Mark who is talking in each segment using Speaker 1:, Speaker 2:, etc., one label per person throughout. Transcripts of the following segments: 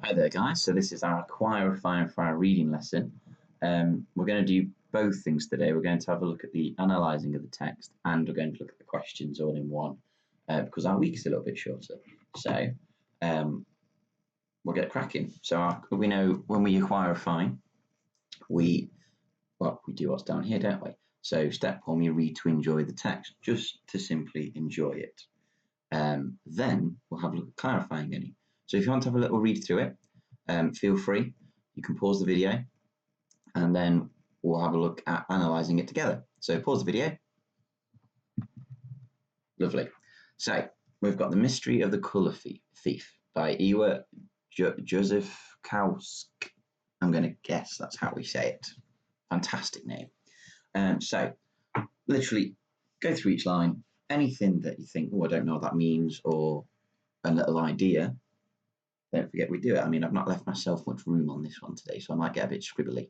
Speaker 1: Hi there, guys. So this is our Acquire, Refine, Fire reading lesson. We're going to do both things today. We're going to have a look at the analysing of the text, and we're going to look at the questions all in one because our week is a little bit shorter. So we'll get cracking. So we know when we acquire, refine, we do what's down here, don't we? So step one, we read to enjoy the text, just to simply enjoy it. Then we'll have a look at clarifying any. So if you want to have a little read through it, feel free. You can pause the video and then we'll have a look at analysing it together. So pause the video. Lovely. So we've got The Mystery of the Colour Thief by Iwa Jozefowski. I'm going to guess that's how we say it. Fantastic name. So literally go through each line. Anything that you think, oh, I don't know what that means, or a little idea, don't forget we do it. I mean, I've not left myself much room on this one today, so I might get a bit scribbly.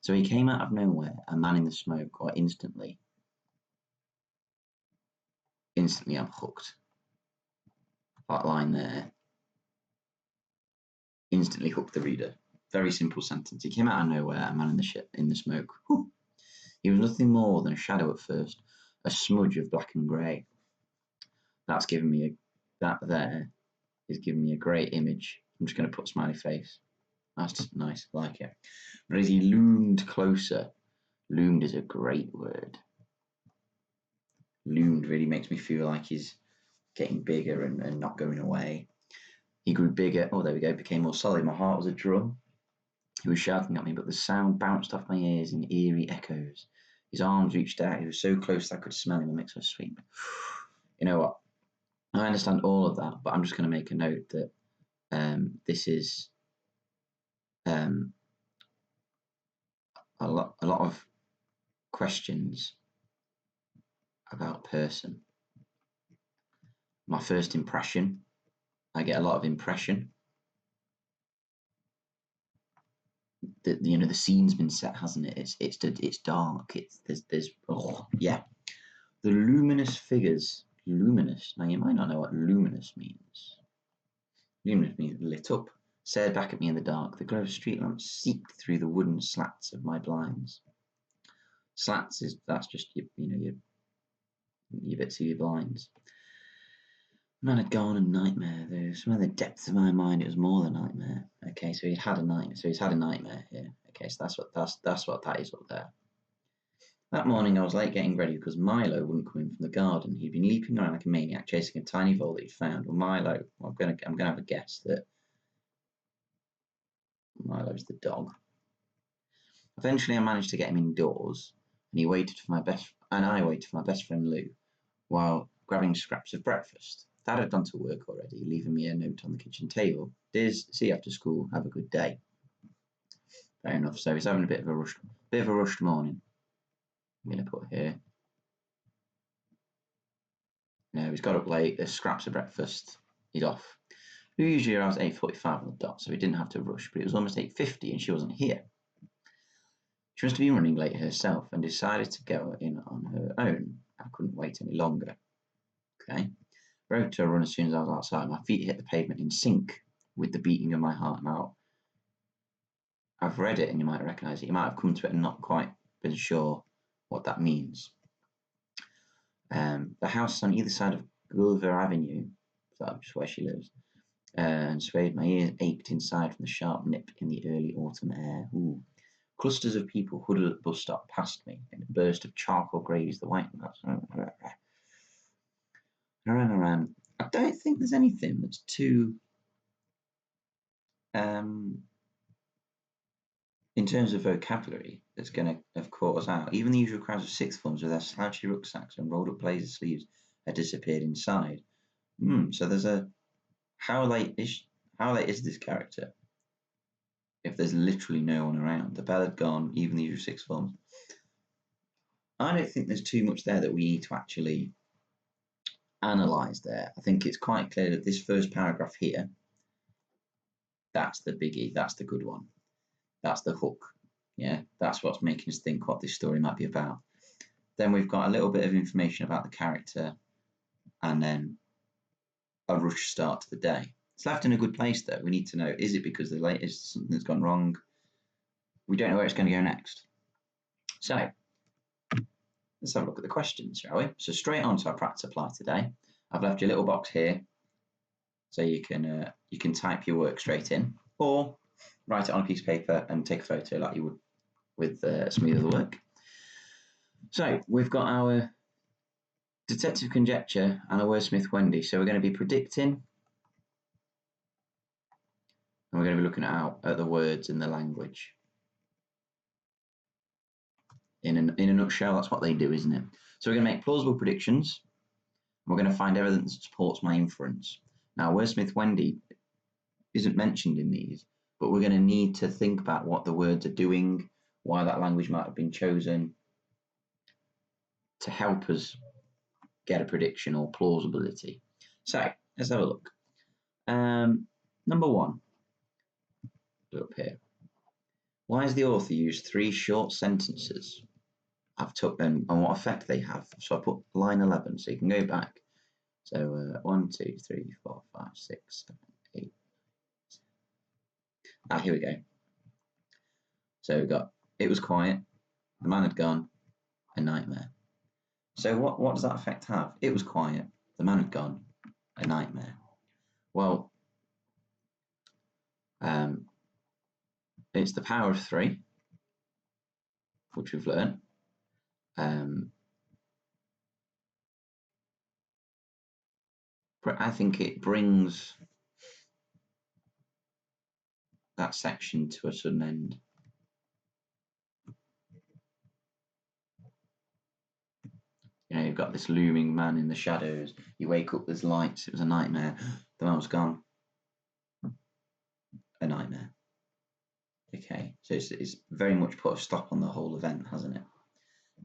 Speaker 1: So he came out of nowhere, a man in the smoke, or instantly I'm hooked. That line there. Instantly hooked the reader. Very simple sentence. He came out of nowhere, a man in the smoke. Whew. He was nothing more than a shadow at first, a smudge of black and grey. That there is giving me a great image. I'm just going to put smiley face. That's nice, I like it. But as he loomed closer, loomed is a great word. Loomed really makes me feel like he's getting bigger and not going away. He grew bigger. Oh, there we go. Became more solid. My heart was a drum. He was shouting at me, but the sound bounced off my ears in eerie echoes. His arms reached out. He was so close that I could smell him and make a sweep. You know what? I understand all of that, but I'm just going to make a note that this is a lot of questions about person. My first impression, I get a lot of impression. The scene's been set, hasn't it? It's dark. There's yeah. The luminous figures. Luminous. Now you might not know what luminous means. Luminous means lit up. Stared back at me in the dark. The glow of street lamps seeped through the wooden slats of my blinds. Slats that's just your bits of your blinds. Man had gone a nightmare. Though from the depths of my mind, it was more than a nightmare. Okay, so he's had a nightmare. So he's had a nightmare here. Okay, so that's what that is up there. That morning, I was late getting ready because Milo wouldn't come in from the garden. He'd been leaping around like a maniac, chasing a tiny vole that he'd found. Well, Milo, I'm gonna have a guess that Milo's the dog. Eventually, I managed to get him indoors, and I waited for my best friend Lou, while grabbing scraps of breakfast. Dad had gone to work already, leaving me a note on the kitchen table. Diz, see you after school. Have a good day. Fair enough. So he's having a bit of a rushed morning. I'm going to put here. No, he's got up late. There's scraps of breakfast. He's off. Lou usually arrives at 8:45 on the dot, so he didn't have to rush. But it was almost 8:50, and she wasn't here. She must have been running late herself and decided to go in on her own. I couldn't wait any longer. Okay. Rode to a run as soon as I was outside. My feet hit the pavement in sync with the beating of my heart. Now, I've read it and you might recognise it. You might have come to it and not quite been sure what that means. The house on either side of Gulliver Avenue, that's where she lives, and swayed. My ears ached inside from the sharp nip in the early autumn air. Ooh. Clusters of people huddled at the bus stop past me in a burst of charcoal greys. The white around. I don't think there's anything that's too in terms of vocabulary that's going to have caught us out. Even the usual crowds of sixth forms with their slouchy rucksacks and rolled up blazer sleeves had disappeared inside. So there's a how late is this character? If there's literally no one around. The bell had gone, even the usual sixth forms. I don't think there's too much there that we need to actually analyse there. I think it's quite clear that this first paragraph here, that's the biggie, that's the good one. That's the hook. Yeah, that's what's making us think what this story might be about. Then we've got a little bit of information about the character and then a rush start to the day. It's left in a good place though. We need to know, is it because the latest something's gone wrong? We don't know where it's going to go next. So let's have a look at the questions, shall we? So straight on to our practice apply today. I've left you a little box here so you can type your work straight in, or write it on a piece of paper and take a photo like you would with some of the other work. So we've got our detective conjecture and a wordsmith Wendy. So we're going to be predicting, and we're going to be looking at the words in the language. In a nutshell, that's what they do, isn't it? So we're going to make plausible predictions. We're going to find evidence that supports my inference. Now, wordsmith Wendy isn't mentioned in these, but we're going to need to think about what the words are doing, why that language might have been chosen, to help us get a prediction or plausibility. So let's have a look. Number one, up here. Why has the author used 3 short sentences? I've took them and what effect they have. So I put line 11, so you can go back. So 1, 2, 3, 4, 5, 6, 7, 8. Here we go. So we've got, it was quiet, the man had gone, a nightmare. So what does that effect have? It was quiet, the man had gone, a nightmare. Well, it's the power of 3, which we've learned. I think it brings that section to a sudden end. You know, you've got this looming man in the shadows. You wake up, there's lights. It was a nightmare. The man was gone. A nightmare. Okay, so it's very much put a stop on the whole event, hasn't it?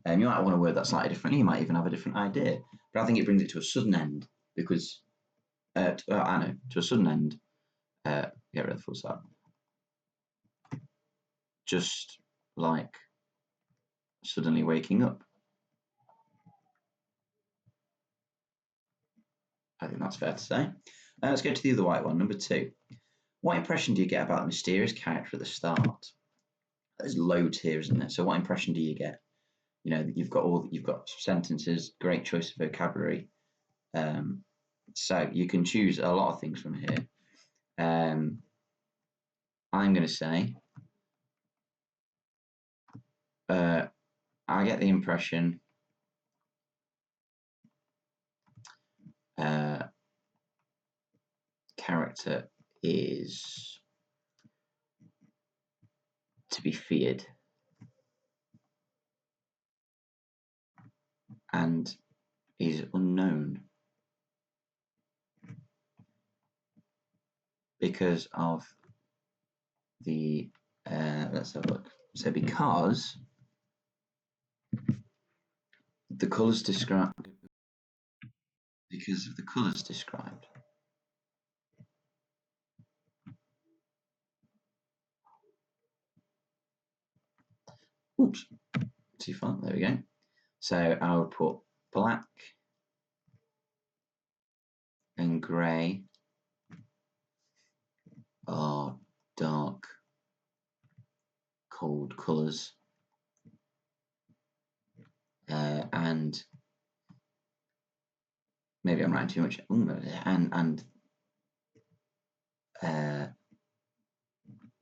Speaker 1: You might want to word that slightly differently. You might even have a different idea. But I think it brings it to a sudden end because, to a sudden end. Get rid of the full stop. Just like suddenly waking up. I think that's fair to say. Let's go to the other white one, number 2. What impression do you get about the mysterious character at the start? There's loads here, isn't there? So what impression do you get? You know, you've got sentences, great choice of vocabulary. So you can choose a lot of things from here. I'm going to say I get the impression character is to be feared and is unknown because of the let's have a look. So because the colours described, because of the colours described. Oops, too far. There we go. So I would put black and grey are dark, cold colours, and maybe I'm writing too much. And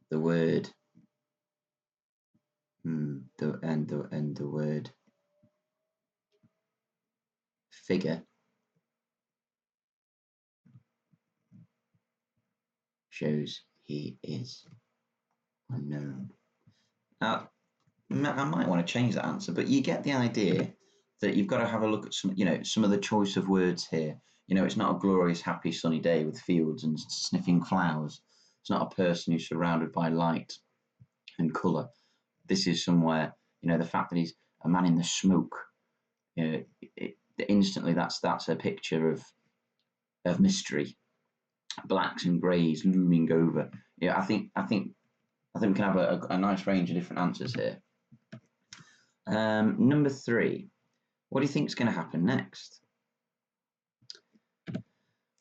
Speaker 1: the word the word figure shows he is unknown. Now, I might want to change that answer, but you get the idea that you've got to have a look at some of the choice of words here. You know, it's not a glorious, happy, sunny day with fields and sniffing flowers. It's not a person who's surrounded by light and colour. This is somewhere, you know, the fact that he's a man in the smoke. Instantly, that's a picture of mystery, blacks and greys looming over. Yeah, I think we can have a nice range of different answers here. Number 3, what do you think is going to happen next?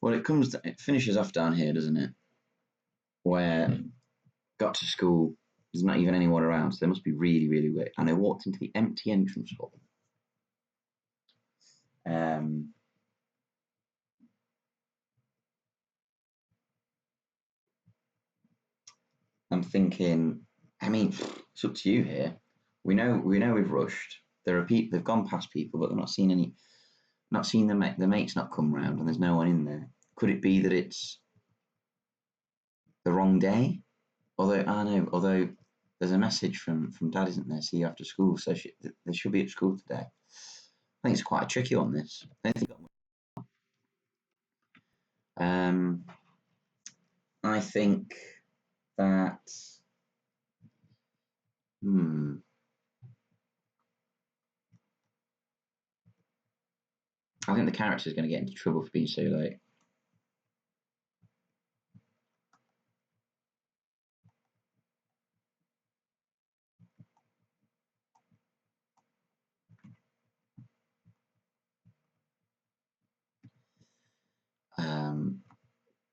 Speaker 1: Well, it finishes off down here, doesn't it? Where got to school, there's not even anyone around, so they must be really, really weird. And I walked into the empty entrance hall. I'm thinking, I mean, it's up to you here. We know we've rushed. There are people, they've gone past people, but they've not seen any, not seen the mate's not come round, and there's no one in there. Could it be that it's the wrong day? Although there's a message from Dad, isn't there? See you after school, so they should be at school today. I think it's quite a tricky one. This. I think that. I think the character is going to get into trouble for being so late.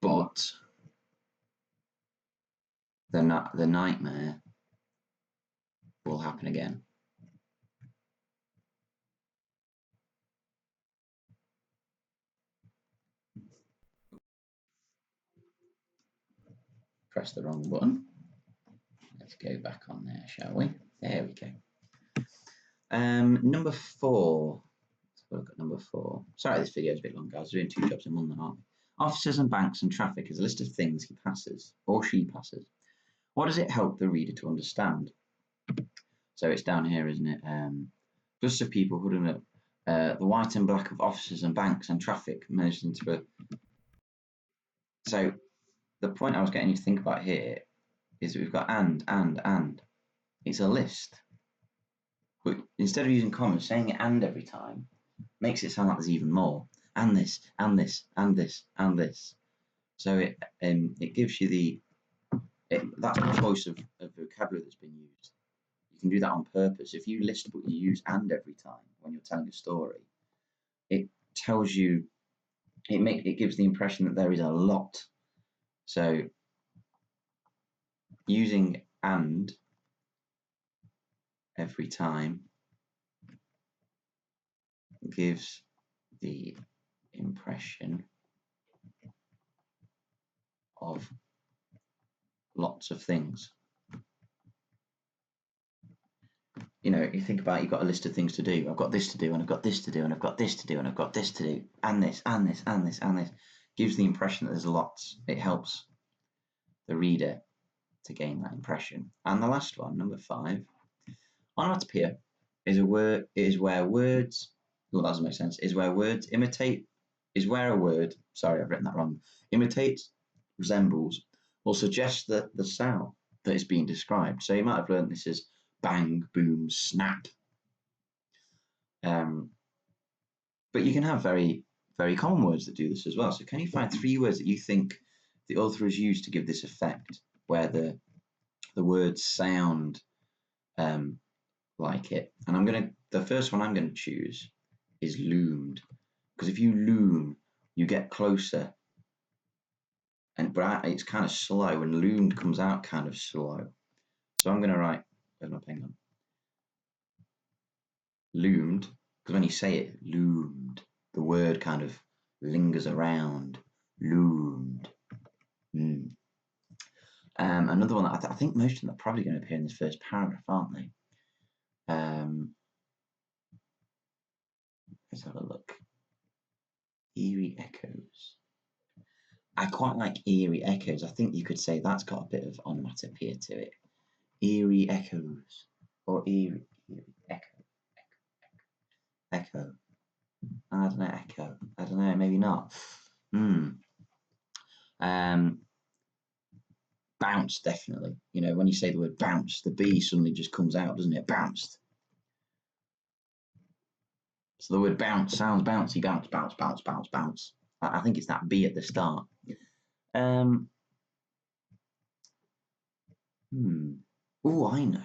Speaker 1: But the nightmare will happen again. Press the wrong button. Let's go back on there, shall we? There we go. Number 4. Let's look at number 4. Sorry, this video is a bit long, guys. We're doing 2 jobs in one, aren't we? Officers and banks and traffic is a list of things he passes or she passes. What does it help the reader to understand? So it's down here, isn't it? Clusters of people holding up the white and black of officers and banks and traffic merged into a. So the point I was getting you to think about here is that we've got and. It's a list. But instead of using commas, saying it and every time makes it sound like there's even more. And this, and this, and this, and this. So it gives you that's the choice of vocabulary that's been used. You can do that on purpose. If you list but you use and every time when you're telling a story, it tells you, it gives the impression that there is a lot. So using and every time gives the impression of lots of things. You know, you think about, you've got a list of things to do. I've got this to do, and I've got this to do, and I've got this to do, and I've got this to do, and this, and this, and this, and this. Gives the impression that there's lots. It helps the reader to gain that impression. And the last one, number 5, onomatopoeia is where words. Well, that doesn't make sense. Is where words imitate. Is where a word. Sorry, I've written that wrong. Imitates, resembles, or suggests the sound that is being described. So you might have learned this as bang, boom, snap. But you can have very, very common words that do this as well. So can you find 3 words that you think the author has used to give this effect, where the words sound like it? And the first one I'm going to choose is loomed, because if you loom, you get closer, but it's kind of slow, and loomed comes out kind of slow. So I'm going to write, where's my pen gone? Loomed, because when you say it, loomed, the word kind of lingers around. Loomed. Another one that I think most of them are probably going to appear in this first paragraph, aren't they? Let's have a look. Eerie echoes. I quite like eerie echoes. I think you could say that's got a bit of onomatopoeia to it. Eerie echoes, or eerie echo. I don't know, echo. I don't know, maybe not. Bounce, definitely. You know, when you say the word bounce, the B suddenly just comes out, doesn't it? Bounced. So the word bounce sounds bouncy. Bounce, bounce, bounce, bounce, bounce. I think it's that B at the start. Oh, I know.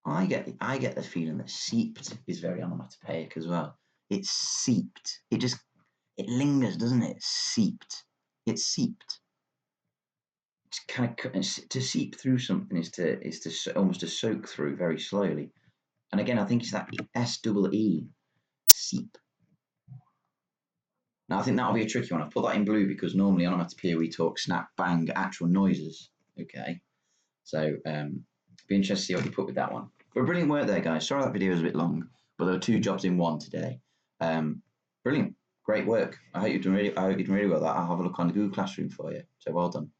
Speaker 1: I get the feeling that seeped is very onomatopoeic as well. It's seeped. it lingers, doesn't it? Seeped. It's seeped. It's kind of to seep through something is to almost to soak through very slowly. And again, I think it's that S-double-E, seep. Now I think that'll be a tricky one. I've put that in blue because normally onomatopoeia we talk snap, bang, actual noises. Okay, so be interested to see what you put with that one. But brilliant work there, guys. Sorry that video was a bit long, but there were 2 jobs in one today. Brilliant, great work. I hope you've done really well. I'll have a look on the Google Classroom for you. So well done.